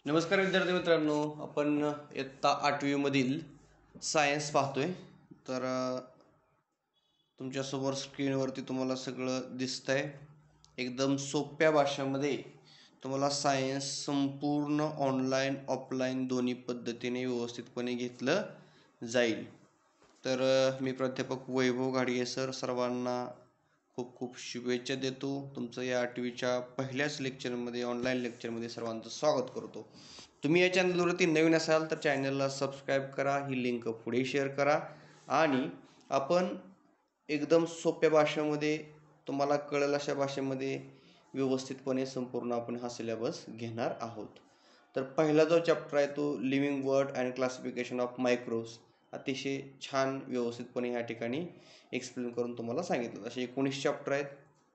नमस्कार विद्यार्थी मित्रांनो, आपण इयत्ता 8वी मधील सायन्स पाहतोय. तर तुमच्यासमोर स्क्रीनवरती तुम्हाला सगळं दिसतंय. एकदम सोप्या भाषेमध्ये तुम्हाला सायन्स संपूर्ण ऑनलाईन ऑफलाईन दोन्ही पद्धतीने व्यवस्थितपणे घेतलं जाईल. तर मी प्राध्यापक वैभव घाडगे सर सर्वांना खूप खूप शुभेच्छा देतो. तुमचं या 8वीच्या पहिल्याच लेक्चरमध्ये ऑनलाईन लेक्चरमध्ये सर्वांचं स्वागत करतो. तुम्ही या चॅनलवरती नवीन असाल तर चॅनलला सबस्क्राईब करा, ही लिंक पुढे शेअर करा आणि आपण एकदम सोप्या भाषेमध्ये तुम्हाला कळेल अशा भाषेमध्ये व्यवस्थितपणे संपूर्ण आपण हा सिलेबस घेणार आहोत. तर पहिला जो चॅप्टर आहे तो living word and classification of microbes अतिशय छान व्यवस्थितपणे ह्या ठिकाणी एक्सप्लेन करून तुम्हाला सांगितलं. असे 19 चॅप्टर आहेत,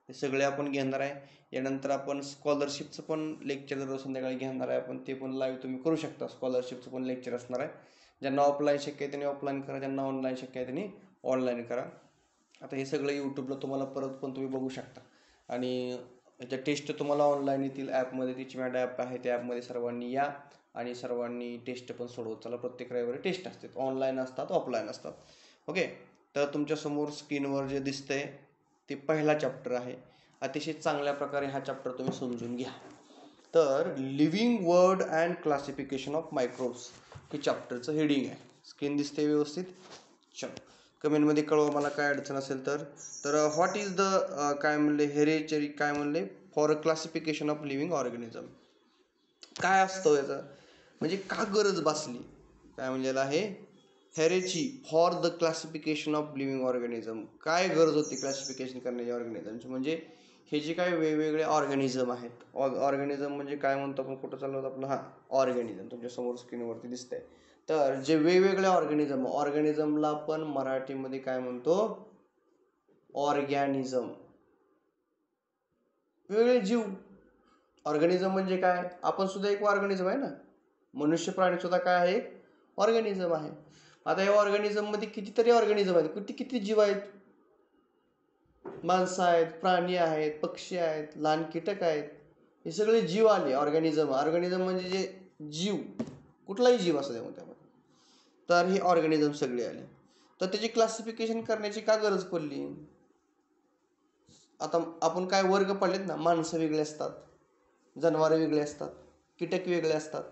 हे सगळे आपण घेणार आहे. यानंतर आपण स्कॉलरशिपचं पण लेक्चर रोज संध्याकाळी घेणार आहे. आपण ते पण लाईव्ह तुम्ही करू शकता. स्कॉलरशिपचं पण लेक्चर असणार आहे. ज्यांना ऑफलाईन शक्य आहे त्यांनी ऑफलाईन करा, ज्यांना ऑनलाईन शक्य आहे त्यांनी ऑनलाईन करा. आता हे सगळं यूट्यूबला तुम्हाला परत पण तुम्ही बघू शकता आणि याच्या टेस्ट तुम्हाला ऑनलाईन येतील ॲपमध्ये. तिची मॅड ॲप आहे, त्या ॲपमध्ये सर्वांनी या आणि सर्वांनी टेस्ट पण सोडवत चला. प्रत्येक रविवारी टेस्ट असते, ऑनलाईन असतात ऑफलाईन असतात. ओके, तर तुमच्यासमोर स्क्रीनवर जे दिसतंय ते पहिला चॅप्टर आहे. अतिशय चांगल्या प्रकारे हा चॅप्टर तुम्ही समजून घ्या. तर living word and classification of microbes हे चॅप्टरचं हेडिंग आहे. स्क्रीन दिसते व्यवस्थित? चलो, कमेंटमध्ये कळवा मला काय अडचण असेल तर. व्हॉट इज द काय म्हणले हेरेचरी, काय म्हणले for a classification of living organism. काय असतं याचं, म्हणजे का गरज भासली, काय म्हणलेलं आहे हेरेची for the classification of living organism. काय गरज होती क्लासिफिकेशन करण्याची ऑर्गॅनिझमची, म्हणजे हे जे काही वेगवेगळे ऑर्गॅनिझम आहेत. ऑर्गॅनिझम म्हणजे काय म्हणतो आपण, कुठं चाललो आपलं, ऑर्गॅनिझम तुमच्यासमोर स्क्रीनवरती दिसतंय. तर जे वेगवेगळे ऑर्गॅनिझमला आपण मराठीमध्ये काय म्हणतो, ऑर्गॅनिझम. वेगवेगळे जीव. ऑर्गॅनिझम म्हणजे काय, आपण सुद्धा एक ऑर्गॅनिझम आहे ना. मनुष्य प्राणी सुद्धा काय आहे, एक ऑर्गॅनिझम आहे. आता या ऑर्गॅनिझममध्ये कितीतरी ऑर्गॅनिझम आहेत, किती जीव आहेत. माणसं आहेत, प्राणी आहेत, पक्षी आहेत, लहान कीटक आहेत. हे सगळे जीव आले ऑर्गॅनिझम. ऑर्गॅनिझम म्हणजे जे जीव, कुठलाही जीव असतो त्यामध्ये. तर हे ऑर्गॅनिझम सगळे आले. तर त्याची क्लासिफिकेशन करण्याची का गरज पडली. आता आपण काय वर्ग पडलेत ना, माणसं वेगळी असतात, जनावरं वेगळी असतात, कीटक वेगळे असतात.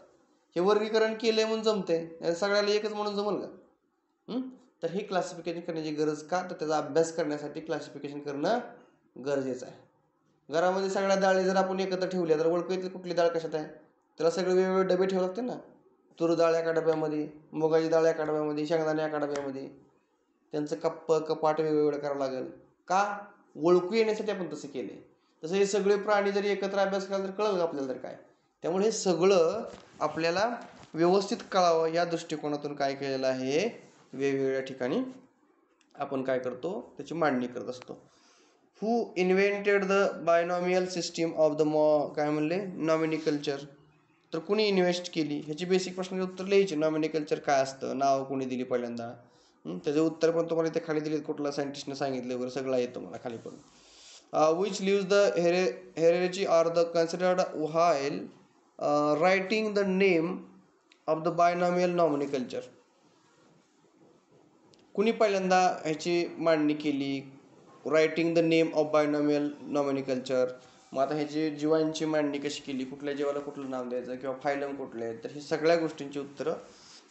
हे वर्गीकरण केलंय म्हणून जमते, सगळ्याला एकच म्हणून जमल का. तर हे क्लासिफिकेशन करण्याची गरज का, तर त्याचा अभ्यास करण्यासाठी क्लासिफिकेशन करणं गरजेचं आहे. घरामध्ये सगळ्या डाळी जर आपण एकत्र ठेवल्या तर ओळखू येते कुठली डाळ कशात आहे. त्याला सगळे वेगवेगळे डबे ठेवावे लागते ना. तूर डाळ एका डब्यामध्ये, मुगाची डाळ एका डब्यामध्ये, शेंगदाणे एका डब्यामध्ये. त्यांचं कपाट वेगवेगळं करावं लागेल का, ओळखू येण्यासाठी आपण तसं केले. तसं हे सगळे प्राणी जरी एकत्र अभ्यास केला तर कळलं आपल्याला तर काय. त्यामुळे हे सगळं आपल्याला व्यवस्थित कळावं या दृष्टिकोनातून काय केलेलं आहे, वेगवेगळ्या ठिकाणी आपण काय करतो, त्याची मांडणी करत असतो. Who invented the binomial system of the काय म्हणले नॉमिनिकल्चर. तर कुणी इन्व्हेस्ट केली, ह्याची बेसिक प्रश्नाचे उत्तर लिहायचे. नॉमिनिकल्चर काय असतं, नाव कोणी दिली पहिल्यांदा, त्याचे उत्तर पण तुम्हाला इथे खाली दिले, कुठला सायंटिस्टने सांगितलं वगैरे सगळं येतं मला खाली पण. विच लिव्स द हेरेची are the considered while writing the name of the binomial nomenclature. कुणी पहिल्यांदा ह्याची मांडणी केली, writing the name of binomial nomenclature. मग आता ह्याची जीवांची मांडणी कशी केली, कुठल्या जीवाला कुठलं नाव द्यायचं किंवा फायलम कुठले आहेत. तर ही सगळ्या गोष्टींची उत्तरं,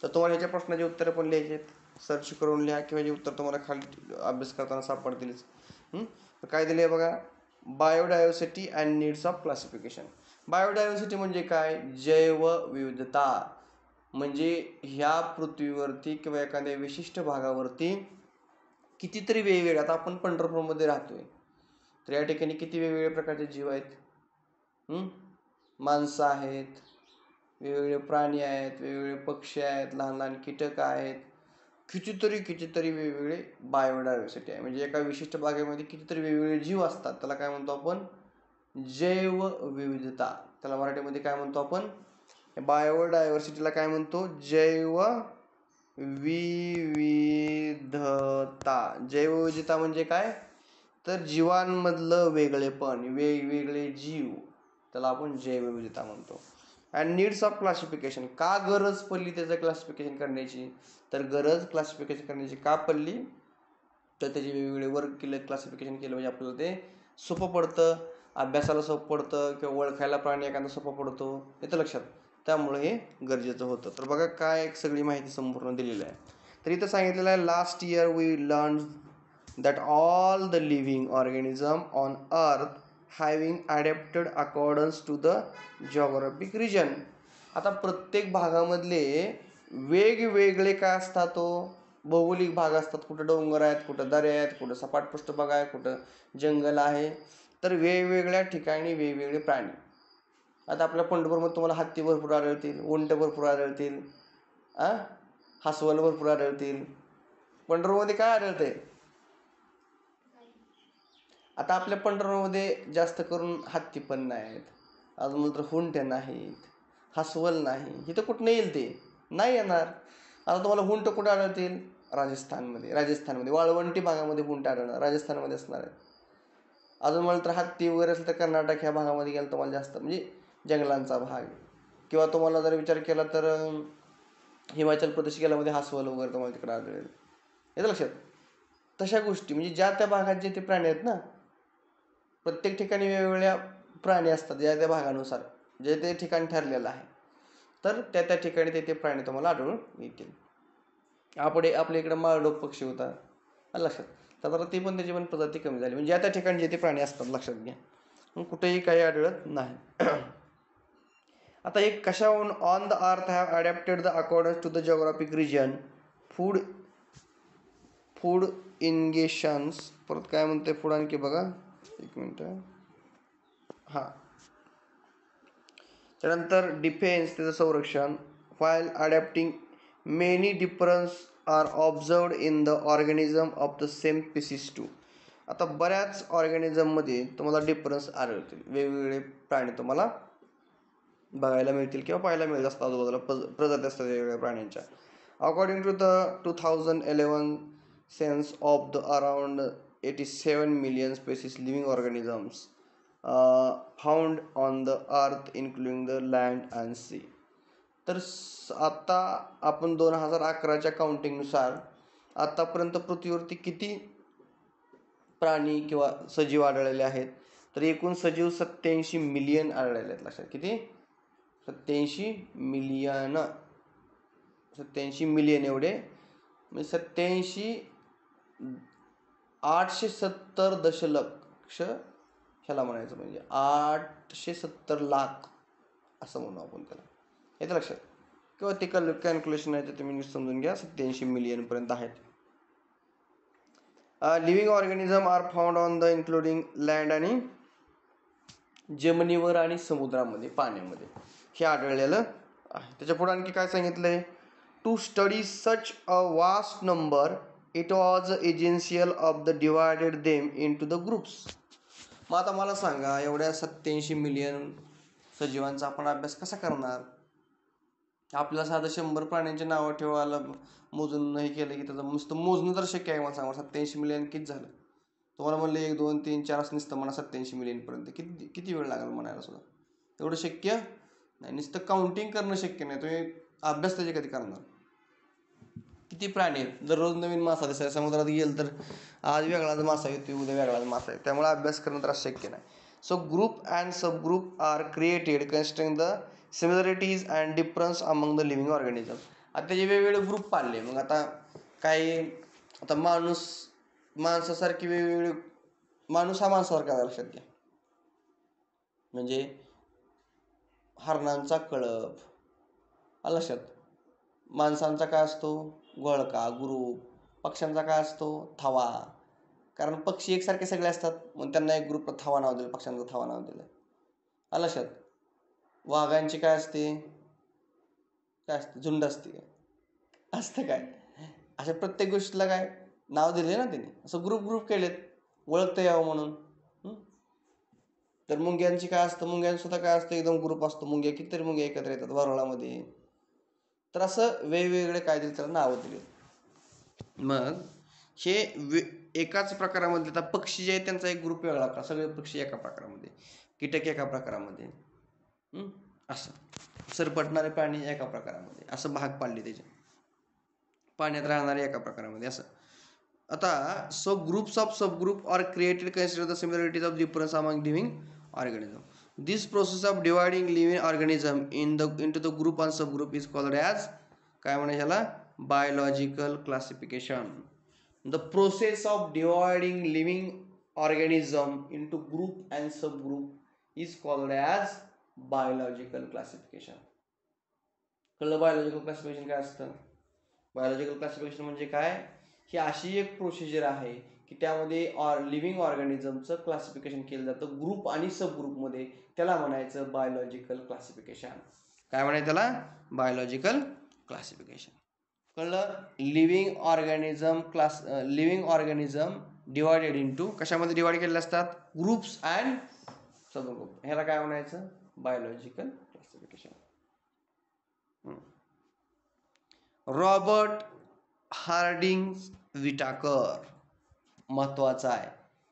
तर तुम्हाला ह्याच्या प्रश्नाची उत्तरं पण लिहायची आहेत. सर्च करून लिहा किंवा जे उत्तर तुम्हाला खाली अभ्यास करताना सापडतीलच. तर काय दिलं आहे बघा, biodiversity and needs of classification. Biodiversity म्हणजे काय, जैवविविधता. म्हणजे ह्या पृथ्वीवरती किंवा एखाद्या विशिष्ट भागावरती कितीतरी वेगवेगळे, आता आपण पंढरपूरमध्ये राहतोय तर या ठिकाणी किती वेगवेगळ्या प्रकारचे जीव आहेत. माणसं आहेत, वेगवेगळे प्राणी आहेत, वेगवेगळे पक्षी आहेत, लहान लहान कीटक आहेत. कितीतरी वेगवेगळे बायोडायव्हर्सिटी आहे. म्हणजे एका विशिष्ट भागामध्ये कितीतरी वेगवेगळे जीव असतात. त्याला काय म्हणतो आपण, जैवविविधता. त्याला मराठीमध्ये काय म्हणतो आपण, बायोडायव्हर्सिटीला काय म्हणतो, जैवविविधता. जैवविविधता म्हणजे काय, तर जीवांमधलं वेगळेपण, वेगवेगळे जीव, त्याला आपण जैवविविधता म्हणतो. And needs of classification. का गरज पडली त्याचं क्लासिफिकेशन करण्याची, तर गरज क्लासिफिकेशन करण्याची का पडली, तर त्याचे वेगवेगळे वर्ग केले, क्लासिफिकेशन केलं म्हणजे आपल्याला ते सोपं पडतं, अभ्यासाला सोपं पडतं किंवा ओळखायला प्राणी एखादा सोपं पडतो, येतं लक्षात. त्यामुळे हे गरजेचं होतं. तर बघा काय एक सगळी माहिती संपूर्ण दिलेली आहे. तर इथं सांगितलेलं आहे last year we learn that all the living organism on earth having adapted accordance to the geographic region. आता प्रत्येक भागामधले वेगवेगळे काय असतात, तो भौगोलिक भाग असतात. कुठं डोंगर आहेत, कुठं दऱ्या आहेत, कुठं सपाट पृष्ठभाग आहे, कुठं जंगल आहे. तर वेगवेगळ्या ठिकाणी वेगवेगळे प्राणी. आता आपल्या पंढरपूरमध्ये तुम्हाला हत्ती भरपूर आढळतील, उंट भरपूर आढळतील, हसवल भरपूर आढळतील. पंढरपूरमध्ये काय आढळते? आता आपल्या पंढरपूरमध्ये जास्त करून हत्ती पण नाहीत, अजून नंतर हुंट्या नाहीत, हसवल नाही. इथं कुठं येईल ते नाही येणार. आता तुम्हाला हुंट कुठं आढळतील? राजस्थानमध्ये वाळवंटी भागामध्ये हुंट आढळणार, राजस्थानमध्ये असणार आहे. अजून मला तर हत्ती वगैरे असेल तर कर्नाटक ह्या भागामध्ये गेलं तुम्हाला जास्त, म्हणजे जंगलांचा भाग. किंवा तुम्हाला जर विचार केला तर हिमाचल प्रदेश गेल्यामध्ये हसवल वगैरे तुम्हाला तिकडे आढळेल. येतं लक्षात. तशा गोष्टी म्हणजे ज्या त्या भागात जे ते प्राणी आहेत ना, प्रत्येक ठिकाणी वेगवेगळ्या प्राणी असतात ज्या त्या भागानुसार, जे ते ठिकाण ठरलेलं आहे. तर त्या ठिकाणी ते प्राणी तुम्हाला आढळून येतील. आपल्या इकडे माळढोक पक्षी होता, लक्षात. तर ती पण त्याची पण प्रजाती कमी झाली, म्हणजे ज्या त्या ठिकाणी जे ते प्राणी असतात लक्षात घ्या. मग कुठेही काही आढळत नाही. आता एक कशाहून on the earth have adapted the accordance to the geographic region food ingestions. परत काय म्हणते फूड आणखी बघा, एक मिनिट. त्यानंतर डिफेन्स, त्याचं संरक्षण. While adapting many difference are observed in the organism of the same species too. आता बऱ्याच ऑर्गॅनिझममध्ये तुम्हाला डिफरन्स आढळतील, वेगवेगळे प्राणी तुम्हाला बघायला मिळतील किंवा पाहायला मिळत असतात. आजूबाजूला प्रजाती असतात वेगवेगळ्या प्राण्यांच्या. According to the 2011 census of the around 87 million species living organisms found on the earth including the land and sea. तर आता आपण 2011च्या काउंटिंगनुसार आतापर्यंत पृथ्वीवरती किती प्राणी किंवा सजीव आढळलेले आहेत, तर एकूण सजीव 87 मिलियन आढळलेले आहेत. लक्षात, किती? 87 मिलियन. 87 मिलियन एवढे, म्हणजे 870 दशलक्ष ह्याला म्हणायचं, म्हणजे 870 लाख असं म्हणू आपण त्याला. येतं लक्षात. किंवा ते कॅल्क्युलेशन आहे ते तुम्ही समजून घ्या, 87 मिलियन पर्यंत आहेत. Living organism are found on the including land आणि जमिनीवर आणि समुद्रामध्ये, पाण्यामध्ये हे आढळलेलं आहे. त्याच्या पुढे आणखी काय सांगितलंय? To study such a vast number it was essential of the divided them in to the groups. मग आता मला सांगा, एवढ्या 87 मिलियन सजीवांचा आपण अभ्यास कसा करणार? आपल्याला साधं 100 प्राण्यांची नावं ठेवायला मोजून हे केलं की त्याचं नुसतं मोजणं तर शक्य आहे. मला सांगा 87 मिलियन किती झालं? तुम्हाला म्हणलं 1 2 3 4 असं नुसतं म्हणा 87 मिलियनपर्यंत किती वेळ लागेल म्हणायला सुद्धा? तेवढं शक्य नाही. नुसतं काउंटिंग करणं शक्य नाही. तुम्ही अभ्यास त्याचे कधी करणार? किती प्राणी आहेत? दररोज नवीन मासा दिसायला समुद्रात गेल तर आज वेगळाच मासा येतो, उद्या वेगळाच मासा आहे. त्यामुळे अभ्यास करणं तर शक्य नाही. So group and sub group are created considering the similarities and difference among the living organism. आता त्याचे वेगवेगळे ग्रुप पाडले. मग आता काही, आता माणसासारखी वेगवेगळे, माणूस हा माणसासारखा लक्षात घ्या, म्हणजे हरणांचा कळप लक्षात. माणसांचा काय असतो? घोळका, ग्रुप. पक्ष्यांचा काय असतो? थवा. कारण पक्षी एकसारखे सगळे असतात म्हणून त्यांना एक ग्रुप थवा नाव दिलं, पक्ष्यांचं थवा नाव दिलं. लक्षात. वाघांची काय असते? झुंड असते. असतं काय? अशा प्रत्येक गोष्टीला काय नाव दिले ना त्यांनी, असं ग्रुप केलेत ओळखता यावं म्हणून. तर मुंग्यांची काय असतं? मुंग्यांचं सुद्धा काय असतं? एकदम ग्रुप असतो. मुंग्या कितीतरी मुंग्या एकत्र येतात वारुळामध्ये. तर असं वेगवेगळे काय दिले त्याला नावं दिले. मग हे एकाच प्रकारामध्ये, आता पक्षी जे आहेत त्यांचा एक ग्रुप वेगळा का, सगळे पक्षी एका प्रकारामध्ये, कीटक एका प्रकारामध्ये, असं. सरपटणारे प्राणी एका प्रकारामध्ये, असं भाग पाडले त्याचे. पाण्यात राहणारे एका प्रकारामध्ये असं. आता so groups of subgroup are created consider the similarities of difference among living organism. This process of dividing living organism into the group and subgroup is called as, काय म्हणायचं याला, biological classification. The process of dividing living organism into group and subgroup is called as biological classification. कळलं biological classification काय असतं? Biological classification म्हणजे काय? ही अशी एक प्रोसिजर आहे की त्यामध्ये लिव्हिंग ऑर्गॅनिझमचं क्लासिफिकेशन केलं जातं ग्रुप आणि सब ग्रुपमध्ये. त्याला म्हणायचं बायोलॉजिकल क्लासिफिकेशन. काय म्हणायचं त्याला? Biological classification. कळलं? लिव्हिंग ऑर्गॅनिझम डिवायडेड इंटू, कशामध्ये डिवाइड केलेले असतात? Groups and sub group. ह्याला काय म्हणायचं? Biological classification. Robert Harding Whittaker महत्वाचा आहे.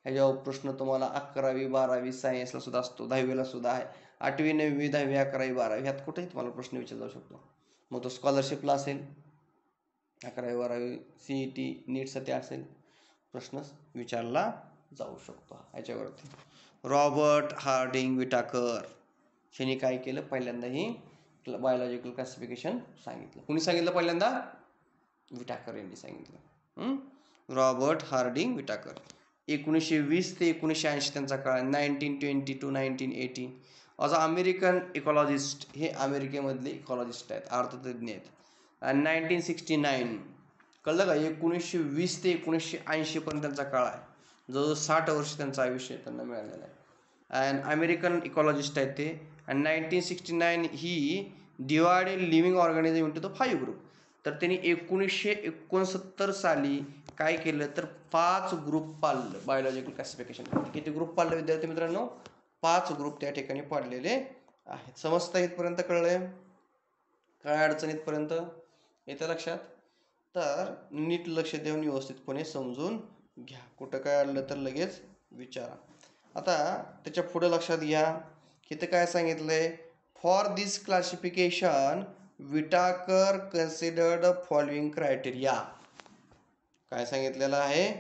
ह्याच्यावर प्रश्न तुम्हाला 11वी 12वी सायन्सला सुद्धा असतो, 10वीला सुद्धा आहे, 8वी 9वी 10वी 11वी 12वी ह्यात कुठेही तुम्हाला प्रश्न विचारला जाऊ शकतो. मग तो स्कॉलरशिपला असेल, 11वी 12वी CET नीटसाठी असेल, प्रश्न विचारला जाऊ शकतो ह्याच्यावरती. रॉबर्ट हार्डिंग विटाकर ह्यांनी काय केलं? पहिल्यांदा ही बायोलॉजिकल क्लासिफिकेशन सांगितलं. कुणी सांगितलं पहिल्यांदा? विटाकर यांनी सांगितलं. Robert Harding Whittaker. 1920 ते 1980 त्यांचा काळ. 1920 to 1980 ॲज अ अमेरिकन इकॉलॉजिस्ट. हे अमेरिकेमधले इकॉलॉजिस्ट आहेत, अर्थतज्ञ आहेत. आणि 1969, कळलं का? 1920 ते 1980 पर्यंत त्यांचा काळ आहे. जवळजवळ 60 वर्ष त्यांचं आयुष्य त्यांना मिळालेलं आहे. अँड अमेरिकन इकॉलॉजिस्ट आहेत ते. आणि 1969 ही divided living organism into the 5 group. तर त्यांनी 1969 साली काय केलं? तर 5 ग्रुप पाडलं बायोलॉजिकल क्लासिफिकेशन. किती ग्रुप पाडले विद्यार्थी मित्रांनो? 5 ग्रुप त्या ठिकाणी पाडलेले आहेत. समजता इथपर्यंत कळलंय? काय अडचण इथपर्यंत येतं लक्षात? तर नीट लक्ष देऊन व्यवस्थितपणे समजून घ्या. कुठं काय आलं तर लगेच विचारा. आता त्याच्या पुढे लक्षात घ्या की ते काय सांगितलंय? For this classification Whittaker considered following criteria. काय सांगितलेलं आहे?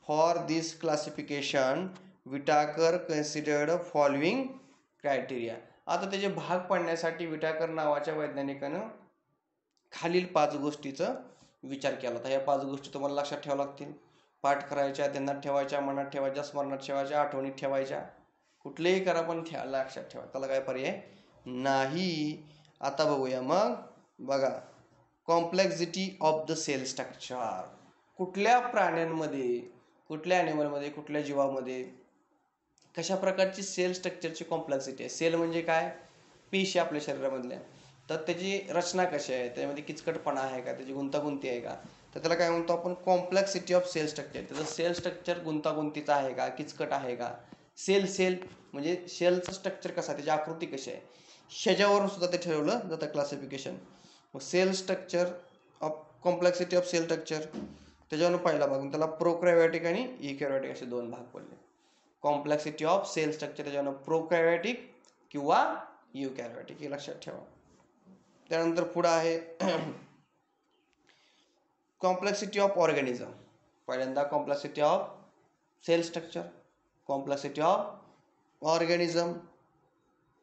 For this classification Whittaker considered following criteria. आता त्याचे भाग पाडण्यासाठी विटाकर नावाच्या वैज्ञानिकानं खालील 5 गोष्टीचा विचार केला होता. ह्या 5 गोष्टी तुम्हाला लक्षात ठेवाव्या लागतील. पाठ करायच्या, ध्यानात ठेवायच्या, मनात ठेवायच्या, स्मरणात ठेवायच्या, आठवणीत ठेवायच्या. कुठलेही करा पण लक्षात ठेवा, त्याला काय पर्याय नाही. आता बघूया मग. बघा, complexity of the cell structure. कुठल्या प्राण्यांमध्ये, कुठल्या ॲनिमलमध्ये, कुठल्या जीवामध्ये कशा प्रकारची सेल स्ट्रक्चरची कॉम्प्लेक्सिटी आहे? सेल म्हणजे काय? पेशी आपल्या शरीरामधल्या. तर त्याची रचना कशी आहे? त्यामध्ये किचकटपणा आहे का? त्याची गुंतागुंती आहे का? तर त्याला काय म्हणतो आपण? Complexity of cell structure. त्याचं सेल स्ट्रक्चर गुंतागुंतीचं आहे का? किचकट आहे का? सेल म्हणजे सेलचं स्ट्रक्चर कसं आहे, त्याची आकृती कशी आहे, ह्याच्यावरून सुद्धा ते ठरवलं जातं क्लासिफिकेशन. मग cell structure of complexity of cell structure त्याच्यावरून पहिला भाग, त्याला प्रोकॅरियोटिक आणि युकॅरियोटिक असे 2 भाग पडले. कॉम्प्लेक्सिटी ऑफ सेल स्ट्रक्चर त्याच्यावर प्रोकॅरियोटिक किंवा युकॅरियोटिक, हे लक्षात ठेवा. त्यानंतर पुढं आहे कॉम्प्लेक्सिटी ऑफ ऑर्गॅनिझम. पहिल्यांदा complexity of cell structure, complexity of organism.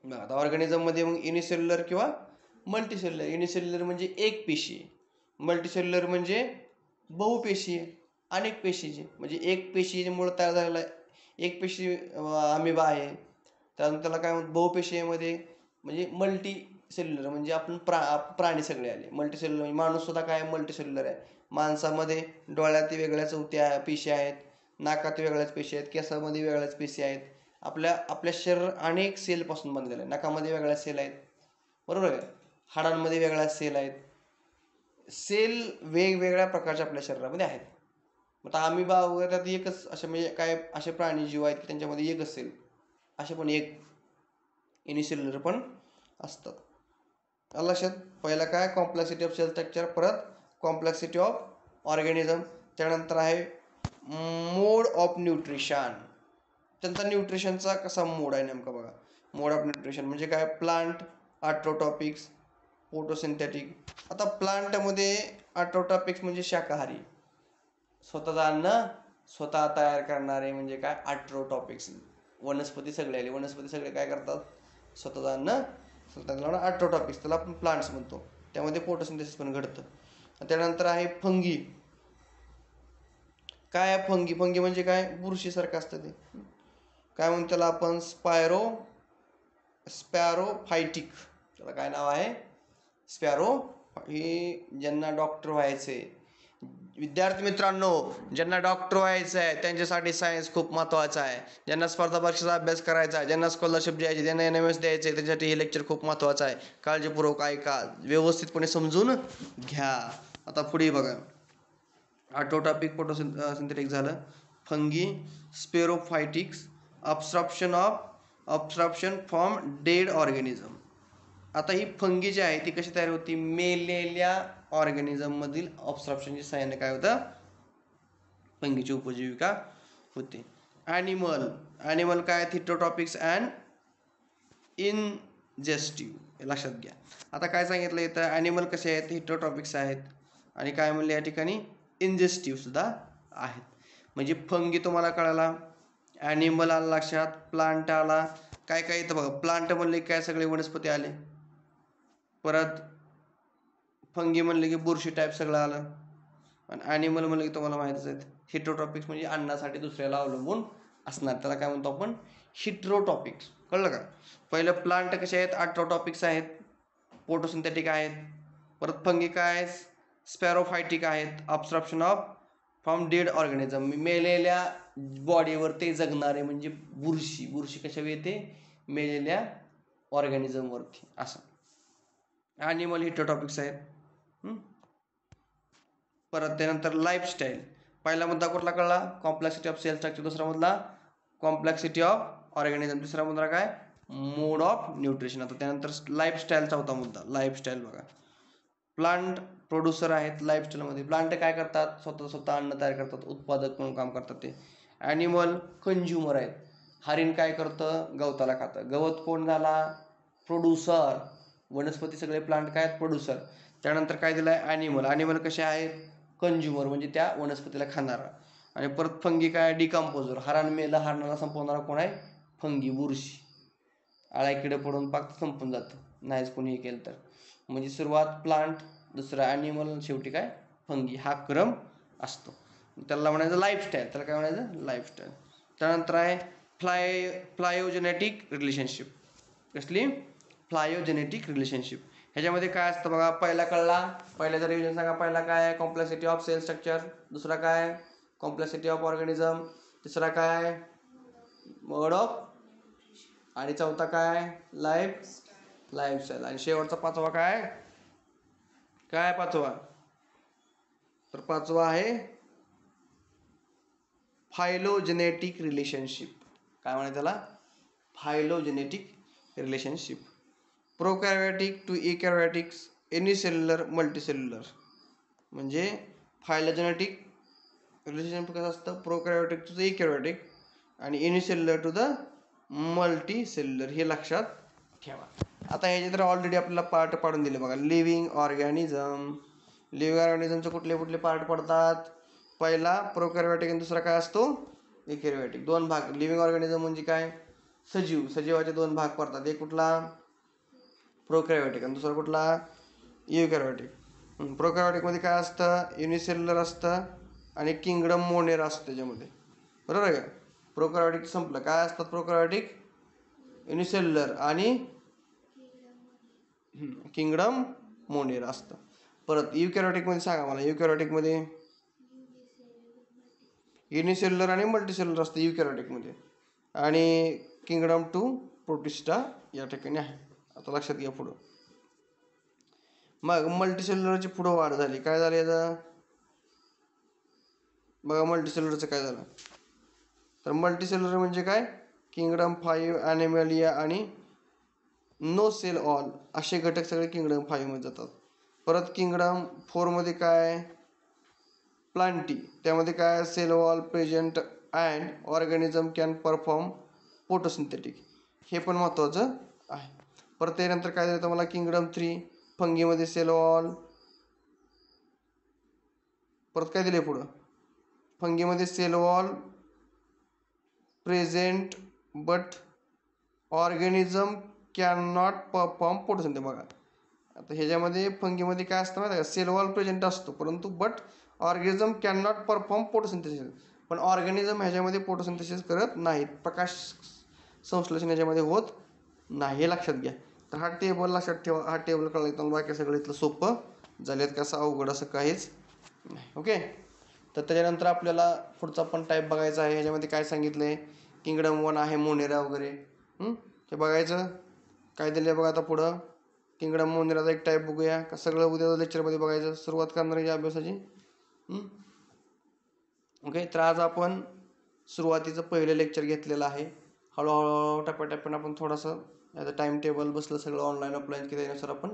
आता ऑर्गॅनिझममध्ये मग युनिसेल्युलर किंवा मल्टीसेल्युलर. युनिसेल्युलर म्हणजे एक पेशी, मल्टीसेल्युलर म्हणजे बहुपेशी, अनेक पेशीची. म्हणजे एक पेशीमुळे तयार झालेला एक पेशी अमिबा आहे, त्यानंतर त्याला काय म्हणतात बहुपेशीमध्ये म्हणजे मल्टी सेल्युलर म्हणजे आपण प्राणी सगळे आले. मल्टीसेल्युलर म्हणजे माणूस सुद्धा काय मल्टीसेल्युलर आहे. माणसामध्ये डोळ्यात वेगळ्या चौथ्या पेशी आहेत, नाकात वेगळ्याच पेशी आहेत, केसामध्ये वेगळ्याच पेशी आहेत. आपल्या शरीर अनेक सेलपासून बनलेलं आहे. नाकामध्ये वेगळ्या सेल आहेत, बरोबर आहे. हाडांमध्ये वेगळ्या सेल आहेत. सेल वेगवेगळ्या प्रकारच्या आपल्या शरीरामध्ये आहेत. आता अमिबा वगैरे त्यात एकच असे म्हणजे काय असे प्राणी जीव आहेत की त्यांच्यामध्ये एकच सेल, असे पण एक युनिसेल्युलर पण असतात. लक्षात. पहिला काय कॉम्प्लेक्सिटी ऑफ सेल स्ट्रक्चर, परत कॉम्प्लेक्सिटी ऑफ ऑर्गॅनिझम. त्यानंतर आहे मोड ऑफ न्यूट्रिशन. त्यांचा न्यूट्रिशनचा कसा मोड आहे नेमका बघा. मोड ऑफ न्यूट्रिशन म्हणजे काय? Plant autotrophics, photosynthetic. आता प्लांटमध्ये ऑटोटॉपिक्स म्हणजे शाकाहारी, स्वतःचं अन्न स्वतः तयार करणारे म्हणजे काय ऑटोटॉपिक्स. वनस्पती सगळे आले, वनस्पती सगळे काय करतात, स्वतःचं अन्न स्वतः ऑटोटॉपिक्स, त्याला आपण प्लांट्स म्हणतो. त्यामध्ये फोटोसिंथेसिस पण घडतं. त्यानंतर आहे फंगी. काय आहे फंगी? फंगी म्हणजे काय, बुरशीसारखं असतं ते. काय म्हणतो त्याला आपण, स्पॅरोफायटिक. त्याला काय नाव आहे, स्पॅरो. हे ज्यांना डॉक्टर व्हायचे विद्यार्थी मित्रांनो, ज्यांना डॉक्टर व्हायचं आहे त्यांच्यासाठी सायन्स खूप महत्त्वाचं आहे. ज्यांना स्पर्धा परीक्षेचा अभ्यास करायचा आहे, ज्यांना स्कॉलरशिप द्यायची, ज्यांना NMS द्यायचं आहे, त्याच्यासाठी हे लेक्चर खूप महत्त्वाचं आहे. काळजीपूर्वक ऐका, व्यवस्थितपणे समजून घ्या. आता पुढे बघा, ऑटोटॉपिक, फोटोसिंथेटिक झालं. Fungi, saprophytics, absorption from dead organism. आता ही फंगी जी आहे ती कशी तयार होती, मेलेल्या ऑर्गॅनिझममधील ऑब्स्ट्रप्शनच्या साहाय्याने काय होतं, फंगीची उपजीविका होते. ॲनिमल काय, हिटरोटॉपिक्स अँड इनजेस्टिव्ह, हे लक्षात घ्या. आता काय सांगितलं इथं, ॲनिमल कसे आहेत, हिटरोटॉपिक्स आहेत, आणि काय म्हणले या ठिकाणी इनजेस्टिव्ह सुद्धा आहेत. म्हणजे फंगी तुम्हाला कळाला, ॲनिमल आला लक्षात, प्लांट आला. काय काय इथं बघा, प्लांट म्हणले काय सगळे वनस्पती आले, परत फंगी म्हणले की बुरशी टाईप सगळं आलं, आणि ॲनिमल म्हणलं की तुम्हाला माहितीच आहेत हिटरोटॉपिक्स म्हणजे अन्नासाठी दुसऱ्याला अवलंबून असणार, त्याला काय म्हणतो आपण, हिटरोटॉपिक्स. कळलं का? पहिलं प्लांट कसे आहेत, ऑटोटॉपिक्स आहेत, फोटोसिंथेटिक आहेत. परत फंगी काय, स्पॅरोफायटिक आहेत, ऑब्स्ट्रप्शन फ्रॉम डेड ऑर्गॅनिझम, मेलेल्या बॉडीवर ते जगणारे म्हणजे बुरशी. बुरशी कशावर येते, मेलेल्या ऑर्गॅनिझमवरती. असं ॲनिमल हिटरोटॉपिक्स आहेत. परत त्यानंतर लाईफस्टाईल. पहिला मुद्दा कुठला कळला, कॉम्प्लेक्सिटी ऑफ सेल स्ट्रक्चर. दुसरा मुद्दा कॉम्प्लेक्सिटी ऑफ ऑर्गॅनिझम. तिसरा मुद्दा काय, मोड ऑफ न्यूट्रिशन. आता त्यानंतर लाईफस्टाईल, चौथा मुद्दा लाईफस्टाईल. बघा, प्लांट प्रोड्युसर आहेत लाईफस्टाईलमध्ये. प्लांट काय करतात, स्वतः अन्न तयार करतात, उत्पादक म्हणून काम करतात ते. ॲनिमल कंझ्युमर आहेत, हरिण काय करतं, गवताला खातं. गवत कोण झाला, प्रोड्युसर. वनस्पती सगळे प्लांट काय आहेत, प्रोड्युसर. त्यानंतर काय दिलं आहे, ॲनिमल कसे आहेत, कंझ्युमर म्हणजे त्या वनस्पतीला खाणारा. आणि परत फंगी काय, डिकम्पोजर. हरण मेलं, हरणाला संपवणारा कोण आहे, फंगी, बुरशी. आळ्या पडून पाक संपून जातं नाहीच कोणी हे केलं तर. म्हणजे सुरुवात प्लांट, दुसरा ॲनिमल, शेवटी काय, फंगी. हा क्रम असतो. त्याला म्हणायचं लाईफस्टाईल. त्याला काय म्हणायचं, लाईफस्टाईल. त्यानंतर आहे फ्लायोजेनेटिक रिलेशनशिप. कसली, फ्लायोजेनेटिक रिलेशनशिप. ह्याच्यामध्ये काय असतं बघा, पहिला कळला, पहिल्याचं रिव्हिजन सांगा. पहिला काय आहे, कॉम्प्लेक्सिटी ऑफ सेल स्ट्रक्चर. दुसरा काय, कॉम्प्लेक्सिटी ऑफ ऑर्गॅनिझम. तिसरा काय, मोड ऑफ, आणि चौथा काय, लाईफस्टाईल. आणि शेवटचा पाचवा काय, पाचवा, तर पाचवा आहे फायलोजेनेटिक रिलेशनशिप. काय म्हणायचं त्याला, phylogenetic relationship. Prokaryotic to eukaryotics, unicellular, multicellular. म्हणजे फायलोजेनेटिक रिलेशनशिप कसं असतं, प्रोकॅरियोटिक टू द इकॅरियोटिक आणि युनिसेल्युलर टू द मल्टीसेल्युलर. हे लक्षात ठेवा. आता ह्याचे तर ऑलरेडी आपल्याला पार्ट पाडून दिले बघा. Living organism. लिव्हिंग ऑर्गॅनिझमचे कुठले कुठले पार्ट पडतात, पहिला प्रोकॅरियोटिक आणि दुसरा काय असतो, इकॅरियोटिक. दोन भाग. लिव्हिंग ऑर्गॅनिझम म्हणजे काय, सजीव. सजीवाचे दोन भाग पडतात, एक कुठला, प्रोकॅरियोटिक, आणि दुसरा कुठला, युकॅरियोटिक. प्रोकॅरियोटिकमध्ये काय असतं, युनिसेल्युलर असतं आणि किंगडम मोनेरा असतं त्याच्यामध्ये, बरोबर आहे का. प्रोकॅरियोटिक संपलं, काय असतात प्रोकॅरियोटिक, युनिसेल्युलर आणि किंगडम मोनेरा असतं. परत युकॅरियोटिकमध्ये सांगा मला, युकॅरियोटिकमध्ये युनिसेल्युलर आणि मल्टीसेल्युलर असतं युकॅरियोटिकमध्ये, आणि किंगडम टू प्रोटिस्टा या ठिकाणी आहे. आता लक्षात घ्या पुढं. मग मल्टीसेल्युलरची पुढं वाढ झाली, काय झालं याचं बघा. मल्टीसेल्युलरचं काय झालं, तर मल्टीसेल्युलर म्हणजे काय, किंगडम 5, ॲनिमॅलिया आणि नो सेल ऑल असे घटक सगळे किंगडम 5 मध्ये जातात. परत किंगडम 4 मध्ये काय, प्लांटी. त्यामध्ये काय, cell wall present and organism can perform photosynthetic. हे पण महत्त्वाचं आहे. परत त्यानंतर काय दिलं तुम्हाला किंगडम 3, फंगीमध्ये सेल वॉल. परत काय दिले पुढं, फंगीमध्ये cell wall present but organism can not perform photosynthesis. बघा आता ह्याच्यामध्ये फंगीमध्ये काय असतं माहिती आहे का, सेल वॉल प्रेझेंट असतो परंतु but organism can not perform photosynthesis. पण ऑर्गॅनिझम ह्याच्यामध्ये फोटोसिंथेसिस करत नाहीत, प्रकाश संश्लेषण ह्याच्यामध्ये होत नाही, हे लक्षात घ्या. तर हा टेबल लक्षात ठेवा. हा टेबल कळला तर बाकी सगळं इथलं सोपं झालेत, कसं अवघड असं काहीच नाही. ओके, तर त्याच्यानंतर आपल्याला पुढचा पण टाईप बघायचा आहे. ह्याच्यामध्ये काय सांगितलं आहे, किंगडम 1 आहे मोनेरा वगैरे, ते बघायचं. काय दिलं आहे बघा आता पुढं, किंगडम मोनेराचा एक टाईप बघूया का, सगळं उद्या लेक्चरमध्ये बघायचं. सुरुवात करणार आहे अभ्यासाची. ओके, तर आज आपण सुरुवातीचं पहिलं लेक्चर घेतलेलं आहे. हळूहळू टप्प्याटप्प्यानं आपण थोडंसं याचं टाईम टेबल बसलं सगळं ऑनलाईन ऑफलाईन की त्यानुसार आपण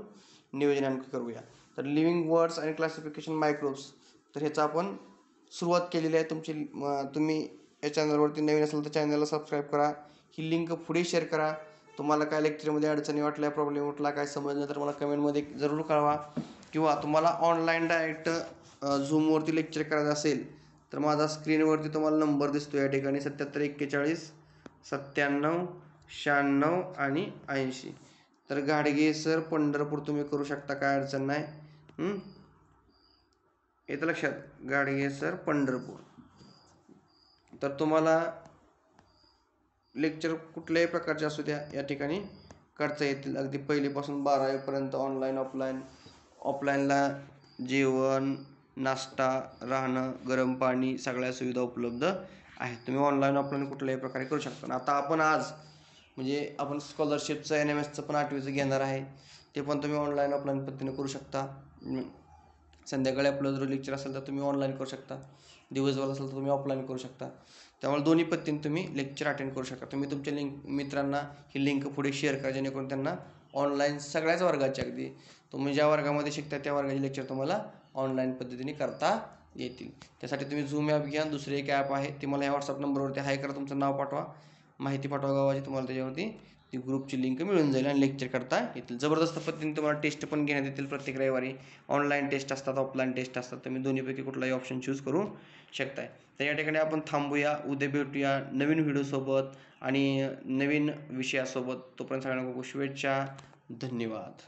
नियोजन आणखी करूया. तर लिव्हिंग वर्ड्स आणि क्लासिफिकेशन मायक्रोब्स, तर ह्याचा आपण सुरुवात केलेली आहे. तुम्ही या चॅनलवरती नवीन असेल तर चॅनलला सबस्क्राईब करा. ही लिंक पुढे शेअर करा. तुम्हाला काय लेक्चरमध्ये अडचणी वाटल्या, प्रॉब्लेम वाटला, काय समजलं तर मला कमेंटमध्ये जरूर कळवा. किंवा तुम्हाला ऑनलाईन डायरेक्ट झूमवरती लेक्चर करायचं असेल तर माझा स्क्रीनवरती तुम्हाला नंबर दिसतो या ठिकाणी 77 41 97 96 आणि 80. तर गाडगे सर पंढरपूर तुम्ही करू शकता, काय अडचण नाही. येतं लक्षात, गाडगे सर पंढरपूर. तर तुम्हाला लेक्चर कुठल्याही प्रकारचे असू द्या या ठिकाणी करता येतील, अगदी पहिलीपासून 12वीपर्यंत ऑनलाईन ऑफलाईन. ऑफलाईनला जेवण, नाश्ता, राहणं, गरम पाणी सगळ्या सुविधा उपलब्ध आहेत. तुम्ही ऑनलाईन ऑफलाईन कुठल्याही प्रकारे करू शकता. आता आपण आज म्हणजे आपण स्कॉलरशिपचं NMSचं पण 8वीचं घेणार आहे, ते पण तुम्ही ऑनलाईन ऑफलाईन पद्धतीने करू शकता. संध्याकाळी आपलं जर लेक्चर असेल तर तुम्ही ऑनलाईन करू शकता, दिवसभर असेल तर तुम्ही ऑफलाईन करू शकता. त्यामुळे दोन्ही पद्धतीने तुम्ही लेक्चर अटेंड करू शकता. तुम्ही तुमच्या मित्रांना ही लिंक पुढे शेअर करा, जेणेकरून त्यांना ऑनलाईन सगळ्याच वर्गाचे, अगदी तुम्ही ज्या वर्गामध्ये शिकता त्या वर्गाचे लेक्चर तुम्हाला ऑनलाईन पद्धतीने करता येतील. त्यासाठी तुम्ही झूम ॲप घ्या. दुसरे एक ॲप आहे, ते मला या व्हॉट्सअप नंबरवरती हाय करा, तुमचं नाव पाठवा, माहिती पाठवा गावाची, तुम्हाला त्याच्यावरती ती ग्रुपची लिंक मिळून जाईल आणि लेक्चर करता येतील. जबरदस्त पद्धतीने तुम्हाला टेस्ट पण घेण्यात येतील प्रत्येक रविवारी. ऑनलाईन टेस्ट असतात, ऑफलाईन टेस्ट असतात. तुम्ही दोन्हीपैकी कुठलाही ऑप्शन चूज करू शकताय. तर या ठिकाणी आपण थांबूया. उद्या भेटूया नवीन व्हिडिओसोबत आणि नवीन विषयासोबत. तोपर्यंत सगळ्यांना खूप शुभेच्छा. धन्यवाद.